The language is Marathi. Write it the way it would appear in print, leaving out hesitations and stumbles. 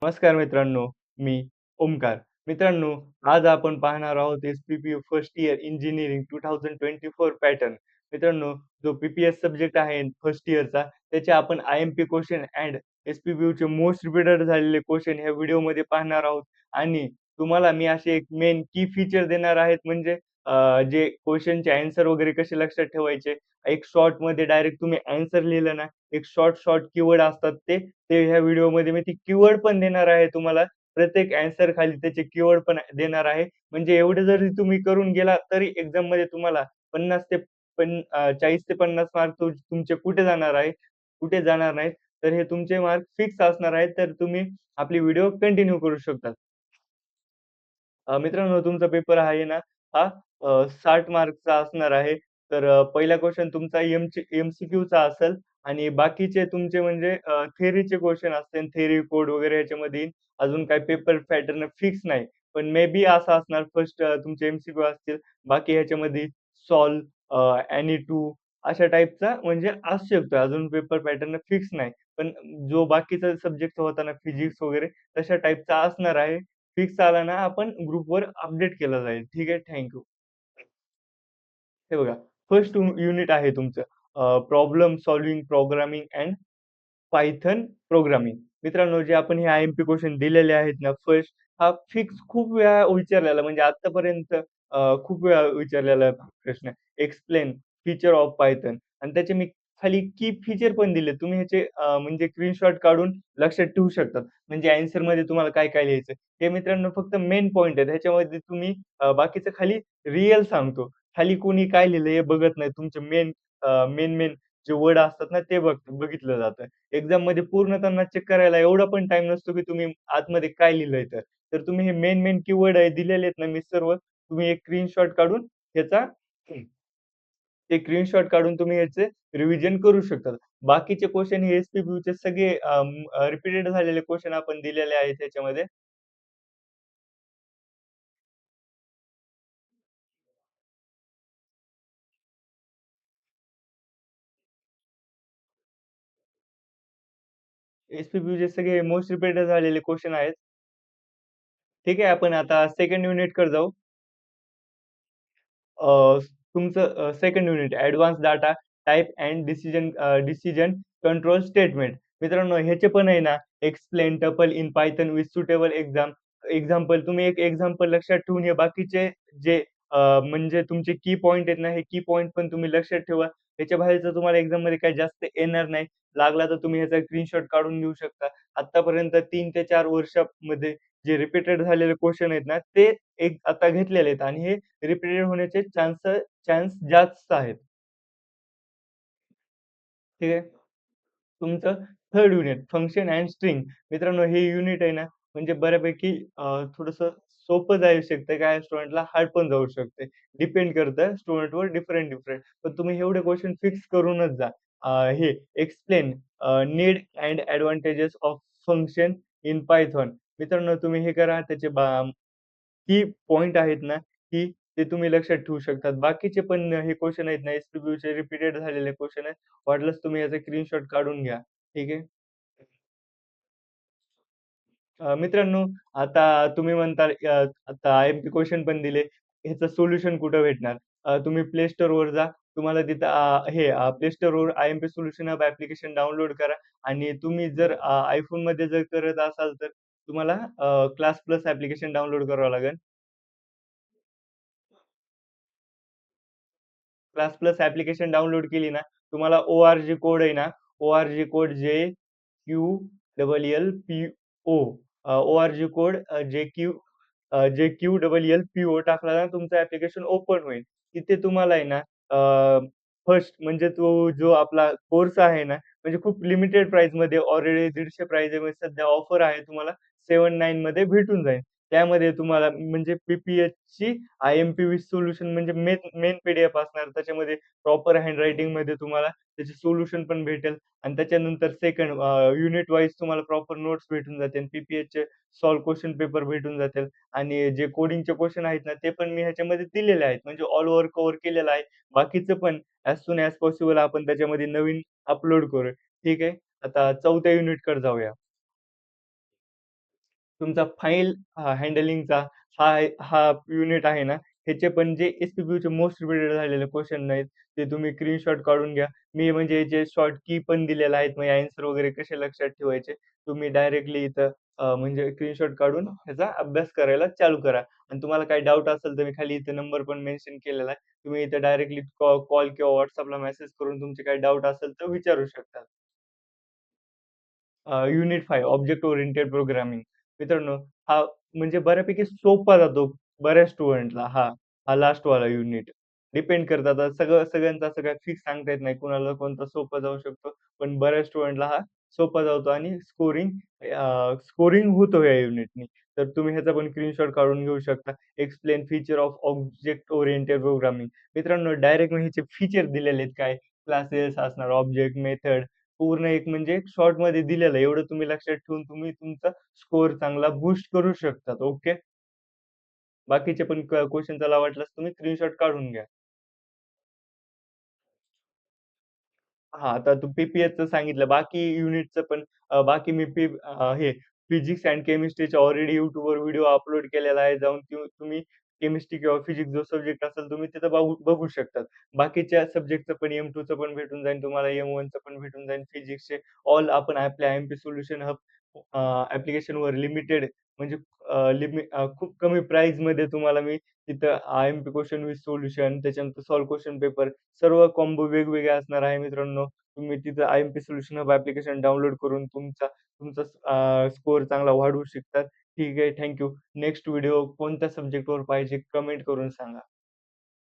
नमस्कार मित्रांनो, मी ओमकार. मित्रांनो, आज आपण पाहणार आहोत S P P first year engineering 2024 pattern. मित्रांनो, जो पी-पी-एस सब्जेक्ट आहे फर्स्ट इयरचा, त्याचे आपण आय-एम-पी क्वेशन अँड एस-पी-पी-यूचे मोस्ट रिपीटेड झालेले क्वेशन ह्या व्हिडिओमध्ये पाहणार आहोत आणि तुम्हाला मी असे एक मेन की फीचर देणार आहेत म्हणजे जे क्वेशनचे ॲन्सर वगैरे कसे लक्षात ठेवायचे. एक शॉर्टमध्ये डायरेक्ट तुम्ही ॲन्सर लिहिलं ना, एक शॉर्ट कीवर्ड असतात ते ह्या व्हिडिओमध्ये मी ती कीवर्ड पण देणार आहे तुम्हाला. प्रत्येक ॲन्सर खाली त्याचे कीवर्ड पण देणार आहे. म्हणजे एवढं जरी तुम्ही करून गेला तरी एक्झाममध्ये तुम्हाला 40 ते 50 मार्क तुमचे कुठे जाणार आहे? कुठे जाणार नाहीत. तर हे तुमचे मार्क फिक्स असणार आहेत. तर तुम्ही आपली व्हिडिओ कंटिन्यू करू शकता. मित्रांनो तुमचा पेपर आहे ना हा 60 मार्कचा असणार आहे. तर पहिला क्वेशन तुमचा एम-सी-क्यूचा असेल आणि बाकीचे तुमचे म्हणजे थिअरीचे क्वेशन असतील, थिअरी कोड वगैरे ह्याच्यामध्ये येईल. अजून काही पेपर पॅटर्न फिक्स नाही. पण मे बी असं असणार फर्स्ट तुमचे एम-सी-क्यू असतील. बाकी ह्याच्यामध्ये सॉल्व्ह एनी टू अशा टाइपचा म्हणजे असू शकतो. अजून पेपर पॅटर्न फिक्स नाही. पण जो बाकीचा सब्जेक्ट होता ना फिजिक्स वगैरे तशा टाइपचा असणार आहे. फिक्स आला ना आपण ग्रुपवर अपडेट केला जाईल. ठीक आहे. Thank you. हे बघा फर्स्ट युनिट आहे तुमचं problem solving programming and Python programming. मित्रांनो, जे आपण हे आय-एम-पी क्वेशन दिलेले आहेत ना, फर्स्ट हा फिक्स खूप वेळा विचारलेला म्हणजे आत्तापर्यंत खूप वेळा विचारलेला प्रश्न. एक्सप्लेन फीचर ऑफ पायथन आणि त्याचे मी खाली की फीचर पण दिले. तुम्ही ह्याचे म्हणजे स्क्रीनशॉट काढून लक्षात ठेवू शकतात. म्हणजे ॲन्सरमध्ये तुम्हाला काय-काय लिहायचं. हे मित्रांनो फक्त मेन पॉइंट आहेत. ह्याच्यामध्ये तुम्ही बाकीचं खाली रिअल सांगतो. खाली कोणी काय लिहिलं हे बघत नाही. तुमचे मेन जे वर्ड असतात ना, ते बघितलं जातं. एक्झाममध्ये पूर्ण त्यांना चेक करायला एवढा पण टाईम नसतो, की तुम्ही आतमध्ये काय लिहिलंय तर. तर तुम्ही हे मेन कीवर्ड आहे दिलेले आहेत ना मी सर्व, तुम्ही एक स्क्रीनशॉट काढून ह्याचा ते स्क्रीनशॉट काढून तुम्ही ह्याचे रिव्हिजन करू शकता. बाकीचे क्वेशन हे एस-पी-बी-यूचे सगळे रिपीटेड झालेले क्वेशन आपण दिलेले आहेत त्याच्यामध्ये. एस-पी-बी-यूचे सगळे मोस्ट रिपीटेड झालेले क्वेशन आहेत. ठीक आहे, आपण आता सेकंड युनिटकडे जाऊ. तुमचं second unit advance data type end decision control statement. मित्रांनो ह्याचे पण आहे ना, explain tuple in Python with suitable example तुम्ही एक एक्झाम्पल लक्षात ठेवून हे बाकीचे जे म्हणजे तुमचे की पॉइंट आहेत ना, हे की पॉइंट पण तुम्ही लक्षात ठेवा. त्याच्या बाहेरचं तुम्हाला एक्झाममध्ये काही जास्त येणार नाही. लागला तर तुम्ही ह्याचा स्क्रीनशॉट काढून घेऊ शकता. आत्तापर्यंत 3 ते 4 वर्षामध्ये जे रिपीटेड झालेले क्वेशन आहेत ना, ते एक आता घेतलेले आहेत आणि हे रिपीटेड होण्याचे चान्स जास्त आहेत. ठीक आहे. तुमचं third unit function and string. मित्रांनो हे युनिट आहे ना, म्हणजे बऱ्यापैकी थोडंसं सोपं जाऊ शकतं. काही स्टुडंटला हार्ड पण जाऊ शकते. डिपेंड करतं स्टुडंटवर डिफरंट. पण तुम्ही एवढे क्वेशन फिक्स करूनच जा. हे explain need and advantages of function in Python. मित्रांनो तुम्ही हे करा त्याचे की पॉइंट आहेत ना, की ते तुम्ही लक्षात ठेवू शकतात. बाकीचे पण हे क्वेशन आहेत ना, एस-पी-बी-यूचे रिपीटेड झालेले क्वेशन आहेत. वाटलंच तुम्ही याचा स्क्रीनशॉट काढून घ्या. ठीक आहे. मित्रांनो आता तुम्ही म्हणता आता आय-एम-पी क्वेशन पण दिले. ह्याचं सोल्युशन कुठं भेटणार? तुम्ही Play Storeवर जा. तुम्हाला तिथं Play Storeवर I M P solution hub application download करा आणि तुम्ही जर iPhoneमध्ये जर करत असाल तर तुम्हाला क्लास प्लस ॲप्लिकेशन डाउनलोड करावं लागेल. क्लास प्लस ॲप्लिकेशन डाउनलोड केली ना, तुम्हाला ORG कोड आहे ना, ORG code JQLLPO ORG code JQLLPO टाकला ना, तुमचं ॲप्लिकेशन ओपन होईल. तिथे तुम्हाला आहे ना, फर्स्ट म्हणजे तो जो आपला कोर्स आहे ना, म्हणजे खूप लिमिटेड प्राईसमध्ये ऑलरेडी 150 प्राईस आहे. सध्या ऑफर आहे तुम्हाला 79 मध्ये भेटून जाईल. त्यामध्ये तुम्हाला म्हणजे पी-पी-एचची आय-एम-पी विथ सोल्युशन म्हणजे मेन मेन पी-डी-एफ असणार. त्याच्यामध्ये प्रॉपर हँडरायटिंगमध्ये तुम्हाला त्याचे सोल्युशन पण भेटेल आणि त्याच्यानंतर सेकंड युनिट वाईज तुम्हाला प्रॉपर नोट्स भेटून जातील. पी-पी-एचचे सॉल्व्ह क्वेशन पेपर भेटून जातील आणि जे कोडिंगचे क्वेशन आहेत ना, ते पण मी ह्याच्यामध्ये दिलेले आहेत. म्हणजे ऑल ओव्हर कव्हर केलेलं आहे. बाकीचं पण ॲज सून ॲज पॉसिबल आपण त्याच्यामध्ये नवीन अपलोड करू. ठीक आहे. आता चौथ्या युनिटकडे जाऊया. तुमचा फाईल हँडलिंगचा हा युनिट आहे ना, ह्याचे पण जे एस-पी-क्यूचे मोस्ट रिपीटेड झालेले क्वेशन आहेत, ते तुम्ही स्क्रीनशॉट काढून घ्या. मी म्हणजे याचे शॉर्ट की पण दिलेले आहेत. मग ॲन्सर वगैरे कसे लक्षात ठेवायचे, तुम्ही डायरेक्टली इथं म्हणजे स्क्रीनशॉट काढून ह्याचा अभ्यास करायला चालू करा. आणि तुम्हाला काही डाऊट असेल तर मी खाली इथे नंबर पण मेन्शन केलेला आहे. तुम्ही इथे डायरेक्टली कॉल किंवा WhatsAppला मेसेज करून तुमचे काही डाऊट असेल तर विचारू शकता. Unit 5 object oriented programming. मित्रांनो, हा म्हणजे बऱ्यापैकी सोपा जातो बऱ्याच स्टुडंटला हा लास्टवाला युनिट. डिपेंड करतं आता सगळ्यांचं असं काही फिक्स सांगता येत नाही. कुणाला कोणता सोपा जाऊ शकतो. पण बऱ्याच स्टुडंटला हा सोपा जातो आणि स्कोरिंग होतो या युनिटनी. तर तुम्ही ह्याचा पण स्क्रीनशॉट काढून घेऊ शकता. Explain feature of object oriented programming. मित्रांनो, डायरेक्ट ह्याचे फीचर दिलेले आहेत काय, क्लासेस असणार, ऑब्जेक्ट, मेथड पूर्ण एक म्हणजे एक शॉर्टमध्ये दिलेलं आहे. एवढं तुम्ही लक्षात ठेवून तुम्ही तुमचा स्कोर चांगला बूस्ट करू शकतात. ओके. बाकीचे पण क्वेशन त्याला वाटल्यास तुम्ही स्क्रीनशॉट काढून घ्या. हां, आता तू पी-पी-एचचं सांगितलं. बाकी युनिटचं पण बाकी मी हे फिजिक्स एंड केमिस्ट्रीचे ऑलरेडी YouTubeवर व्हिडिओ अपलोड केलेला आहे. जाऊन तुम्ही केमिस्ट्री किंवा फिजिक्स जो सब्जेक्ट असेल तुम्ही तिथं बघू बघू शकतात. बाकीच्या सब्जेक्टचं पण M2चं पण भेटून जाईल तुम्हाला, M1चं पण भेटून जाईल. फिजिक्सचे ऑल आपण आपल्या आय-एम-पी सोल्युशन हब ॲप्लिकेशनवर लिमिटेड म्हणजे खूप कमी प्राईजमध्ये तुम्हाला मी तिथं आय-एम-पी क्वेशन विथ सोल्युशन त्याच्यानंतर सॉल्व्ह क्वेशन पेपर सर्व कॉम्बो वेगवेगळे असणार आहे मित्रांनो. तुम्ही तिथं I-M-P solution hub application download करून तुमचा स्कोर चांगला वाढवू शकतात. ठीक आहे. Thank you. नेक्स्ट व्हिडिओ कोणत्या सब्जेक्टवर पाहिजे कमेंट करून सांगा.